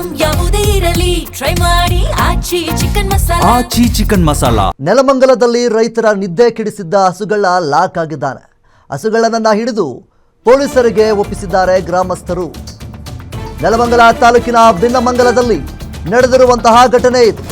Item ಯಾವುದೇ ಇರಲಿ try ಮಾಡಿ ಆಚಿ ಚಿಕನ್ ಮಸಾಲಾ. ನೆಲಮಂಗಲದಲ್ಲಿ ರೈತರ ನಿದ್ದೆ ಕೆಡಿಸಿದ್ದ ಹಸುಗಳ ಲಾಕ್ ಆಗಿದ್ದಾನೆ. ಹಸುಗಳನ್ನ ಹಿಡಿದು ಪೊಲೀಸರಿಗೆ ಒಪ್ಪಿಸಿದ್ದಾರೆ ಗ್ರಾಮಸ್ಥರು. ನೆಲಮಂಗಲ ತಾಲೂಕಿನ ಬಿನ್ನಮಂಗಲದಲ್ಲಿ ನಡೆದಿರುವಂತಹ ಘಟನೆ ಇದು.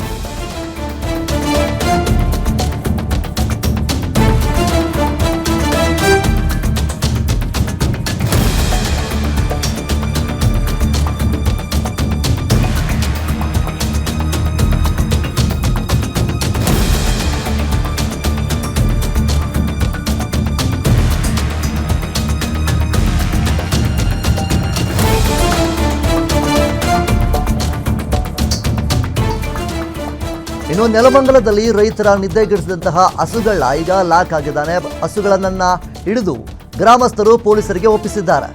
ಇನ್ನು ನೆಲಮಂಗಲದಲ್ಲಿ ರೈತರ ನಿದ್ದೆಗೆಡಿಸಿದಂತಹ ಹಸುಗಳ ಈಗ ಲಾಕ್ ಆಗಿದ್ದಾನೆ. ಹಸುಗಳನ್ನ ಹಿಡಿದು ಗ್ರಾಮಸ್ಥರು ಪೊಲೀಸರಿಗೆ ಒಪ್ಪಿಸಿದ್ದಾರೆ.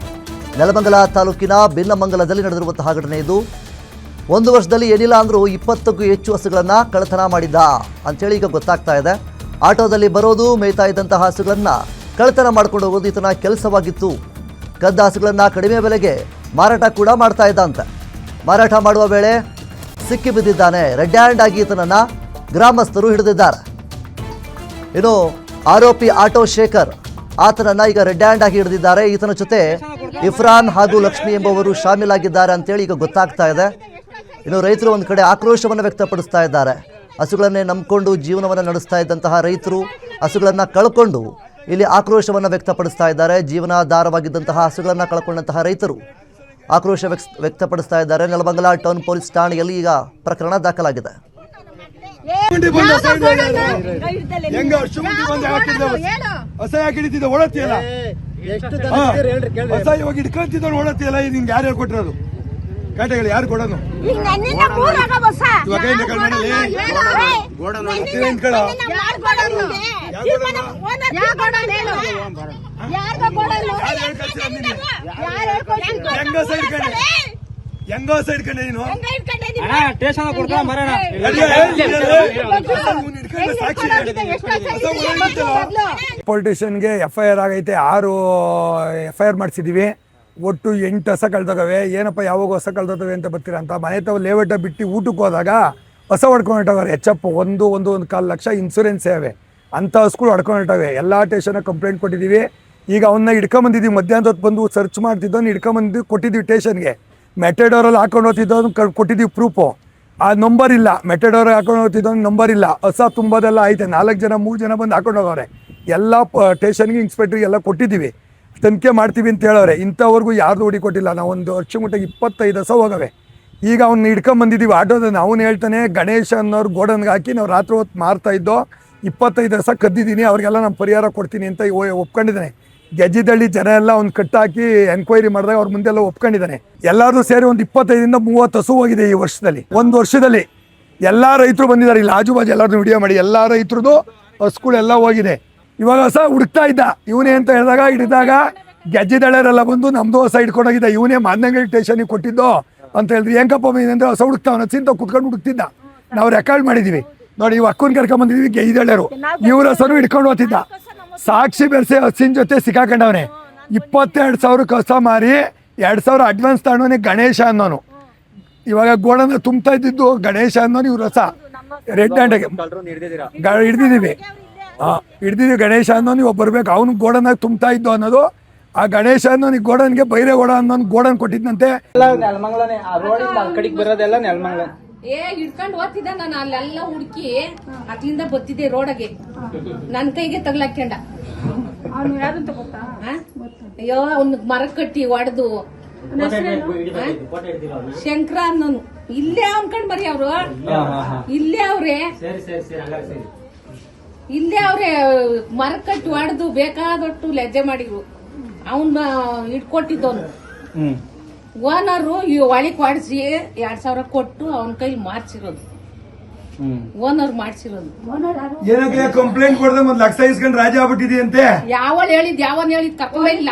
ನೆಲಮಂಗಲ ತಾಲೂಕಿನ ಬಿನ್ನಮಂಗಲದಲ್ಲಿ ನಡೆದಿರುವಂತಹ ಘಟನೆ ಇದು. ಒಂದು ವರ್ಷದಲ್ಲಿ ಏನಿಲ್ಲ ಅಂದ್ರೂ 20ಕ್ಕೂ ಹೆಚ್ಚು ಹಸುಗಳನ್ನ ಕಳ್ಳತನ ಮಾಡಿದ್ದ ಅಂತೇಳಿ ಈಗ ಗೊತ್ತಾಗ್ತಾ ಇದೆ. ಆಟೋದಲ್ಲಿ ಬರೋದು, ಮೇಯ್ತಾ ಇದ್ದಂತಹ ಹಸುಗಳನ್ನ ಕಳ್ಳತನ ಮಾಡ್ಕೊಂಡು ಹೋಗೋದು ಈತನ ಕೆಲಸವಾಗಿತ್ತು. ಕದ್ದ ಹಸುಗಳನ್ನ ಕಡಿಮೆ ಬೆಲೆಗೆ ಮಾರಾಟ ಕೂಡ ಮಾಡ್ತಾ ಇದ್ದ ಅಂತ. ಮಾರಾಟ ಮಾಡುವ ವೇಳೆ ಸಿಕ್ಕಿ ಬಿದ್ದಿದ್ದಾನೆ. ರೆಡ್ ಹ್ಯಾಂಡ್ ಆಗಿ ಈತನನ್ನ ಗ್ರಾಮಸ್ಥರು ಹಿಡಿದಿದ್ದಾರೆ. ಇನ್ನು ಆರೋಪಿ ಆಟೋ ಶೇಖರ್ ಆತನನ್ನ ಈಗ ರೆಡ್ ಹ್ಯಾಂಡ್ ಆಗಿ ಹಿಡಿದಿದ್ದಾರೆ. ಈತನ ಜೊತೆ ಇಫ್ರಾನ್ ಹಾಗೂ ಲಕ್ಷ್ಮಿ ಎಂಬುವರು ಶಾಮೀಲಾಗಿದ್ದಾರೆ ಅಂತೇಳಿ ಈಗ ಗೊತ್ತಾಗ್ತಾ ಇದೆ. ಇನ್ನು ರೈತರು ಒಂದು ಕಡೆ ಆಕ್ರೋಶವನ್ನು ವ್ಯಕ್ತಪಡಿಸ್ತಾ ಇದ್ದಾರೆ. ಹಸುಗಳನ್ನೇ ನಂಬಿಕೊಂಡು ಜೀವನವನ್ನು ನಡೆಸ್ತಾ ಇದ್ದಂತಹ ರೈತರು ಹಸುಗಳನ್ನ ಕಳ್ಕೊಂಡು ಇಲ್ಲಿ ಆಕ್ರೋಶವನ್ನು ವ್ಯಕ್ತಪಡಿಸ್ತಾ ಇದ್ದಾರೆ. ಜೀವನಾಧಾರವಾಗಿದ್ದಂತಹ ಹಸುಗಳನ್ನ ಕಳ್ಕೊಂಡಂತಹ ರೈತರು ಆಕ್ರೋಶ ವ್ಯಕ್ತಪಡಿಸ್ತಾ ಇದ್ದಾರೆ. ನೆಲಮಂಗಲ ಟೌನ್ ಪೊಲೀಸ್ ಠಾಣೆಯಲ್ಲಿ ಈಗ ಪ್ರಕರಣ ದಾಖಲಾಗಿದೆ. ಯಾರು ಕೊಟ್ಟಿರೋದು ಕಾಟೆಗಳು ಯಾರು ಕೊಡೋದು? ಹೆಂಗೋ ಸೈಡ್ ಕಂಡೆ ನೀನು ಪೊಲಿಟಿಷಿಯನ್ಗೆ FIR ಆಗೈತೆ. 6 FIR ಮಾಡಿಸಿದೀವಿ. ಒಟ್ಟು 8 ಹಸ ಕಳ್ದೋಗವೆ. ಏನಪ್ಪ ಯಾವಾಗ ಹೊಸ ಕಳ್ದೋತವೆ ಅಂತ ಬರ್ತೀರಾ ಅಂತ ಮನೆ ತಾವು ಲೇಔಟ ಬಿಟ್ಟು ಊಟಕ್ಕೆ ಹೋದಾಗ ಹೊಸ ಹೊಡ್ಕೊಂಡಿಟ್ಟವ್ರೆ. ಹೆಚ್ಚಪ್ಪ 1.25 ಲಕ್ಷ ಇನ್ಸೂರೆನ್ಸ್ ಸೇವೆ ಅಂಥ ಹಸ್ಗಳು ಹೊಡ್ಕೊಂಡಿಟ್ಟವೆ. ಎಲ್ಲ ಸ್ಟೇಷನ್ ಕಂಪ್ಲೇಂಟ್ ಕೊಟ್ಟಿದ್ದೀವಿ. ಈಗ ಅವನ್ನ ಹಿಡ್ಕೊಂಬಂದಿದ್ದೀವಿ. ಮಧ್ಯಾಹ್ನದ ಹೊತ್ತು ಬಂದು ಸರ್ಚ್ ಮಾಡ್ತಿದ್ದವನು ಹಿಡ್ಕೊಂಬಂದಿದ್ದು ಕೊಟ್ಟಿದ್ದೀವಿ ಸ್ಟೇಷನ್ಗೆ. ಮೆಟೆಡೋರಲ್ಲಿ ಹಾಕೊಂಡು ಹೋಗ್ತಿದ್ದವನು ಕೊಟ್ಟಿದ್ದೀವಿ ಪ್ರೂಫು. ಆ ನಂಬರ್ ಇಲ್ಲ. ಮೆಟೆಡೋರ್ ಹಾಕೊಂಡು ಹೋಗ್ತಿದ್ದವನು ನಂಬರ್ ಇಲ್ಲ. ಹೊಸ ತುಂಬೋದೆಲ್ಲ ಐತೆ. 4 ಜನ 3 ಜನ ಬಂದು ಹಾಕೊಂಡು ಹೋಗೋರೆ. ಎಲ್ಲ ಸ್ಟೇಷನ್ಗೆ ಇನ್ಸ್ಪೆಕ್ಟ್ರಿಗೆ ಎಲ್ಲ ಕೊಟ್ಟಿದ್ದೀವಿ. ತನಿಖೆ ಮಾಡ್ತೀವಿ ಅಂತ ಹೇಳೋರೆ. ಇಂಥವ್ರಿಗೂ ಯಾರ್ದು ಹುಡಿಕೊಟ್ಟಿಲ್ಲ. ನಾವು 1 ವರ್ಷ ಮುಟ್ಟಿಗೆ 25 ಹಸ ಹೋಗವೆ. ಈಗ ಅವ್ನು ಹಿಡ್ಕೊಂಬಂದಿದ್ದೀವಿ ಆಟೋದನ್ನು. ಅವನು ಹೇಳ್ತಾನೆ ಗಣೇಶ ಅನ್ನೋರು ಗೋಡನ್ಗೆ ಹಾಕಿ ನಾವು ರಾತ್ರಿ ಹೊತ್ತು ಮಾರ್ತಾ ಇದ್ದೋ 25 ಹಸ ಕದ್ದಿದ್ದೀನಿ, ಅವ್ರಿಗೆಲ್ಲ ನಾನು ಪರಿಹಾರ ಕೊಡ್ತೀನಿ ಅಂತ ಒಪ್ಕೊಂಡಿದ್ದಾನೆ. ಗೆಜ್ಜಿದಳ್ಳಿ ಜನ ಎಲ್ಲ ಒಂದು ಕಟ್ಟಾಕಿ ಎನ್ಕ್ವೈರಿ ಮಾಡಿದಾಗ ಅವ್ರ ಮುಂದೆಲ್ಲ ಒಪ್ಕೊಂಡಿದ್ದಾನೆ. ಎಲ್ಲರೂ ಸೇರಿ ಒಂದು 25ರಿಂದ 30 ಹಸು ಹೋಗಿದೆ ಈ ವರ್ಷದಲ್ಲಿ. 1 ವರ್ಷದಲ್ಲಿ ಎಲ್ಲ ರೈತರು ಬಂದಿದ್ದಾರೆ. ಇಲ್ಲಿ ಆಜುಬಾಜು ಎಲ್ಲರನ್ನೂ ವಿಡಿಯೋ ಮಾಡಿ ಎಲ್ಲ ರೈತರದ್ದು ಹಸುಗಳೆಲ್ಲ ಹೋಗಿದೆ. ಇವಾಗ ಹೊಸ ಹುಡುಕ್ತಾ ಇದ್ದ ಇವನೇ ಅಂತ ಹೇಳಿದಾಗ ಹಿಡಿದಾಗ ಗೆಜ್ಜಿದಳ್ಳೆರೆಲ್ಲ ಬಂದು ನಮ್ಮದು ಹೊಸ ಹಿಡ್ಕೊಂಡೋಗಿದ್ದ. ಇವನೇ ಮಾದನಂಗಡಿ ಸ್ಟೇಷನಿಗೆ ಕೊಟ್ಟಿದ್ದು ಅಂತ ಹೇಳಿದ್ರಿ. ಹೆಂಗಪ್ಪ ಬಂದಿದೆ ಹೊಸ ಹುಡುಕ್ತಾವನ ಚಿಂತ ಕುತ್ಕೊಂಡು ಹುಡುಕ್ತಿದ್ದ. ನಾವು ರೆಕಾರ್ಡ್ ಮಾಡಿದ್ದೀವಿ ನೋಡಿ. ಇವು ಅಕ್ಕನ ಕರ್ಕೊಂಬಂದಿದ್ವಿ. ಗೆಜ್ಜಿದಳ್ಳೆರು ಇವ್ರ ಹಸನು ಹಿಡ್ಕೊಂಡು ಹೋಗ್ತಿದ್ದ. ಸಾಕ್ಷಿ ಬೆರೆಸಿ ಹಸಿನ ಜೊತೆ ಸಿಕ್ಕಾಕೊಂಡವನೆ. 22,000 ಕಸ ಮಾರಿ 2,000 ಅಡ್ವಾನ್ಸ್ ತಗೊಂಡವನೇ ಗಣೇಶ ಅನ್ನೋನು. ಇವಾಗ ಗೋಡನ್ನ ತುಂಬ್ತಾ ಇದ್ದಿದ್ದು ಗಣೇಶ ಅನ್ನೋನು. ಇವ್ರ ಹೊಸ ರೆಡ್ ಹ್ಯಾಂಡ್ಗೆ ಹಿಡ್ದಿದ್ದೀವಿ. ಹಿಡ್ದಿದ್ದೀವಿ ಗಣೇಶ ಅನ್ನೋನು. ಇವಾಗ ಬರ್ಬೇಕು. ಅವನು ಗೋಡನಾಗ ತುಂಬ್ತಾ ಇದ್ದು ಅನ್ನೋದು. ಆ ಗಣೇಶ ಅನ್ನೋನು ಗೋಡನ್ಗೆ ಬೈರೇಗೌಡ ಅನ್ನೋನು ಗೋಡನ್ ಕೊಟ್ಟಿದ್ದಂತೆ. ಹಿಡ್ಕೊಂಡು ಓದ್ತಿದ್ದ. ನಾನು ಅಲ್ಲೆಲ್ಲ ಹುಡುಕಿ ಅಲ್ಲಿಂದ ಬರ್ತಿದ್ದೆ ರೋಡಗೆ. ನನ್ ಕೈಗೆ ತಗ್ಲಾಕೊಂಡ. ಅಯ್ಯೋ ಅವ್ನ ಮರ ಕಟ್ಟಿ ಹೊಡೆದು ಶಂಕರ ಅನ್ನೋನು. ಇಲ್ಲೇ ಅನ್ಕೊಂಡ್ ಬರೀ ಅವ್ರು ಇಲ್ಲೇ ಅವ್ರೆ ಮರ ಕಟ್ಟಿ ಹೊಡೆದು ಬೇಕಾದೊಟ್ಟು ಲಜ್ಜೆ ಮಾಡಿದ್ರು. ಅವನ್ನ ಹಿಡ್ಕೊಟ್ಟಿದ್ದವನು ಓನರು ಒಳಕ್ ಹೊಡಿಸಿ 2,000 ಕೊಟ್ಟು ಅವನ ಕೈಲಿ ಮಾಡ್ಸಿರೋದು. ಓನರ್ ಮಾಡ್ಸಿರೋದು. ಏನಕ್ಕೆ ಕಂಪ್ಲೇಂಟ್ ಕೊಡದೆ 1 ಲಕ್ಷ ಇಸ್ಕೊಂಡು ರಾಜ ಆಗ್ಬಿಟ್ಟಿದೆಯಂತೆ. ಯಾವನ್ ಹೇಳಿದ್ ಕರ್ಕೊಂಡ್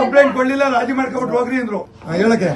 ಕಂಪ್ಲೇಂಟ್ ಕೊಡ್ಲಿಲ್ಲ ರಾಜಿ ಮಾಡ್ಕೊಬಿಟ್ಟು ಹೋಗ್ರಿ ಅಂದ್ರು. ಹೇಳಕ್ಕೆ